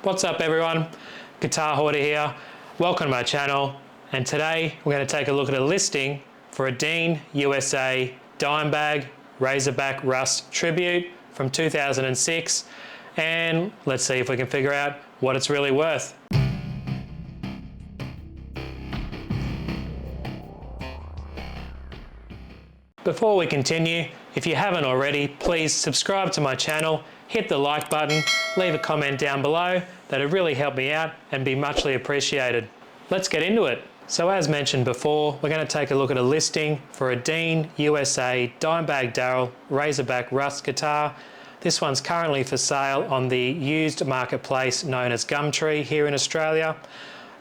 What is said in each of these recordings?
What's up everyone? Guitar Hoarder here. Welcome to my channel, and today we're going to take a look at a listing for a Dean USA Dimebag Razorback Rust Tribute from 2006, and let's see if we can figure out what it's really worth. Before we continue, if you haven't already, please subscribe to my channel, hit the like button, leave a comment down below. That'd really help me out and be muchly appreciated. Let's get into it. So as mentioned before, we're going to take a look at a listing for a Dean USA Dimebag Darrell Razorback Rust guitar. This one's currently for sale on the used marketplace known as Gumtree here in Australia.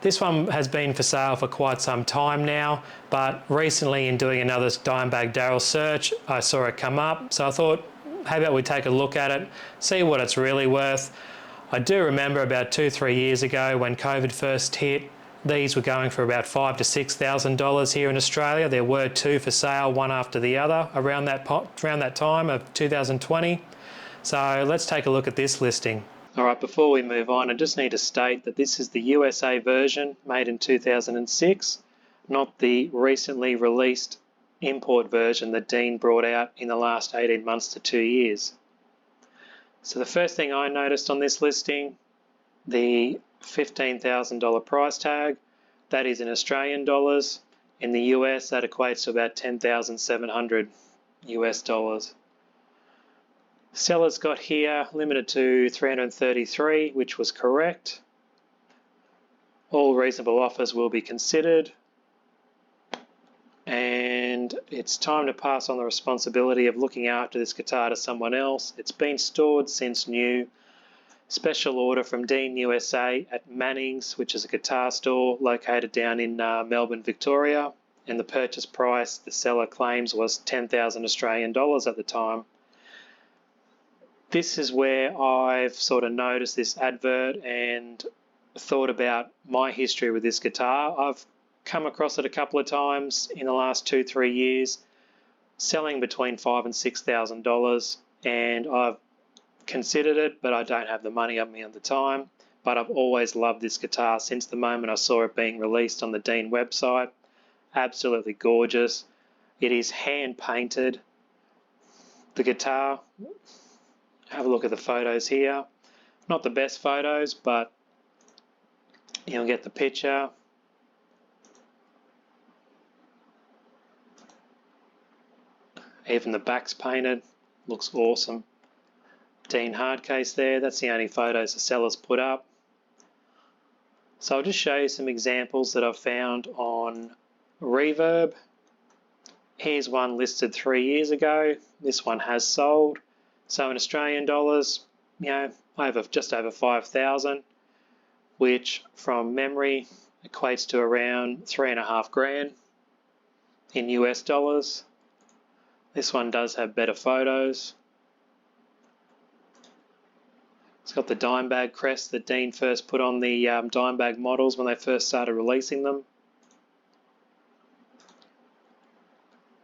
This one has been for sale for quite some time now, but recently in doing another Dimebag Darrell search, I saw it come up. So I thought, how about we take a look at it, see what it's really worth. I do remember about 2-3 years ago when COVID first hit, these were going for about $5,000 to $6,000 here in Australia. There were two for sale, one after the other, around that time of 2020. So let's take a look at this listing. Alright, before we move on, I just need to state that this is the USA version made in 2006, not the recently released import version that Dean brought out in the last 18 months to 2 years. So the first thing I noticed on this listing, the $15,000 price tag, that is in Australian dollars. In the US, that equates to about 10,700 US dollars. Seller's got here limited to 333, which was correct. All reasonable offers will be considered. And it's time to pass on the responsibility of looking after this guitar to someone else. It's been stored since new. Special order from Dean USA at Manning's, which is a guitar store located down in Melbourne, Victoria. And the purchase price, the seller claims, was 10,000 Australian dollars at the time. This is where I've sort of noticed this advert and thought about my history with this guitar. I've come across it a couple of times in the last 2-3 years, selling between $5,000 and $6,000, and I've considered it, but I don't have the money on me at the time. But I've always loved this guitar since the moment I saw it being released on the Dean website. Absolutely gorgeous. It is hand painted. The guitar, have a look at the photos here. Not the best photos, but you'll get the picture. Even the back's painted, looks awesome. Dean hardcase there, that's the only photos the seller's put up. So I'll just show you some examples that I've found on Reverb. Here's one listed 3 years ago. This one has sold. So in Australian dollars, just over 5,000, which from memory equates to around $3,500 in US dollars. This one does have better photos. It's got the Dimebag crest that Dean first put on the Dimebag models when they first started releasing them.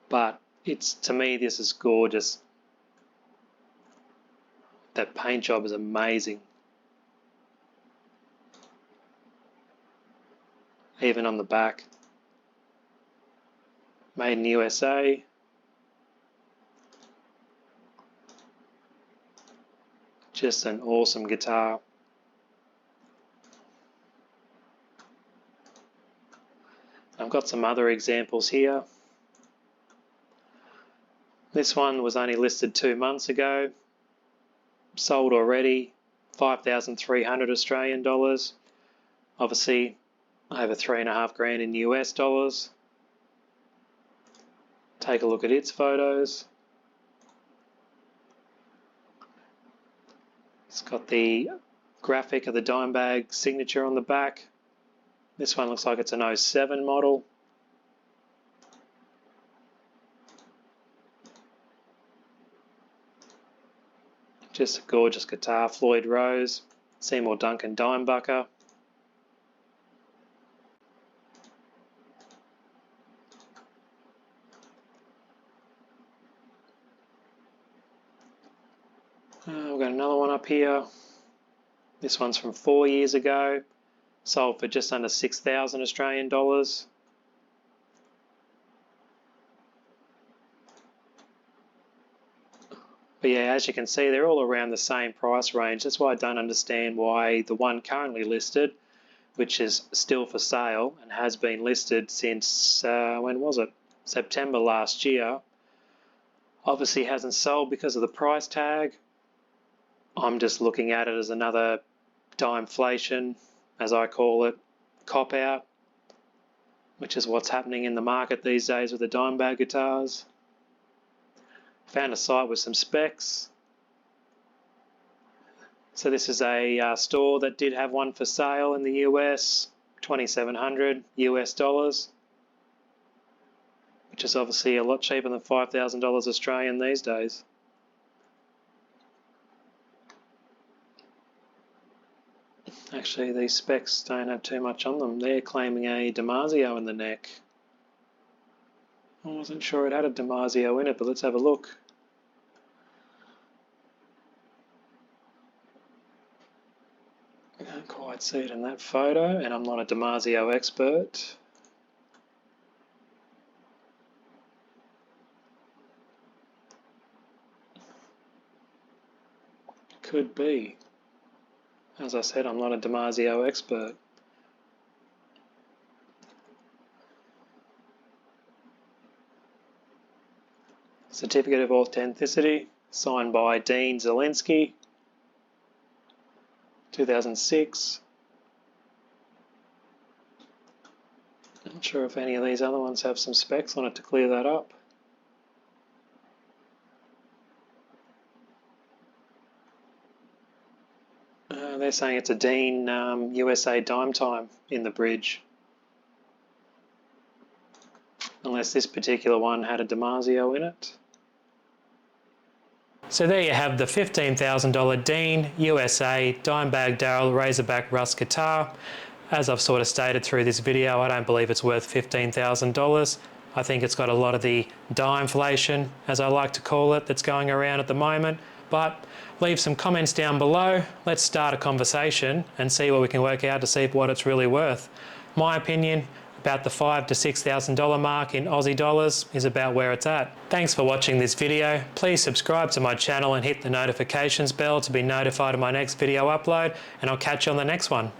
But to me, this is gorgeous. That paint job is amazing. Even on the back. Made in USA. Just an awesome guitar. I've got some other examples here. This one was only listed 2 months ago. Sold already, 5,300 Australian dollars. Obviously, over $3,500 in US dollars. Take a look at its photos. It's got the graphic of the Dimebag signature on the back. This one looks like it's an 07 model. Just a gorgeous guitar, Floyd Rose, Seymour Duncan Dimebucker. We've got another one up here. This one's from 4 years ago, sold for just under 6,000 Australian dollars. But yeah, as you can see, they're all around the same price range. That's why I don't understand why the one currently listed, which is still for sale and has been listed since, when was it? September last year, obviously hasn't sold because of the price tag. I'm just looking at it as another dimeflation, as I call it, cop-out, which is what's happening in the market these days with the Dimebag guitars. Found a site with some specs. So this is a store that did have one for sale in the US, $2,700 US dollars, which is obviously a lot cheaper than $5,000 Australian these days. Actually, these specs don't have too much on them. They're claiming a Damasio in the neck. I wasn't sure it had a Damasio in it, but let's have a look. I can't quite see it in that photo, and I'm not a Damasio expert. Could be. As I said, I'm not a Damasio expert. Certificate of Authenticity, signed by Dean Zielinski, 2006. Not sure if any of these other ones have some specs on it to clear that up. They're saying it's a Dean USA Dime Time in the bridge. Unless this particular one had a Damasio in it. So there you have the $15,000 Dean USA Dimebag Darrell Razorback Rust guitar. As I've sort of stated through this video, I don't believe it's worth $15,000. I think it's got a lot of the dimeflation, as I like to call it, that's going around at the moment. But leave some comments down below. Let's start a conversation and see what we can work out to see what it's really worth. My opinion, about the $5,000 to $6,000 mark in Aussie dollars is about where it's at. Thanks for watching this video. Please subscribe to my channel and hit the notifications bell to be notified of my next video upload, and I'll catch you on the next one.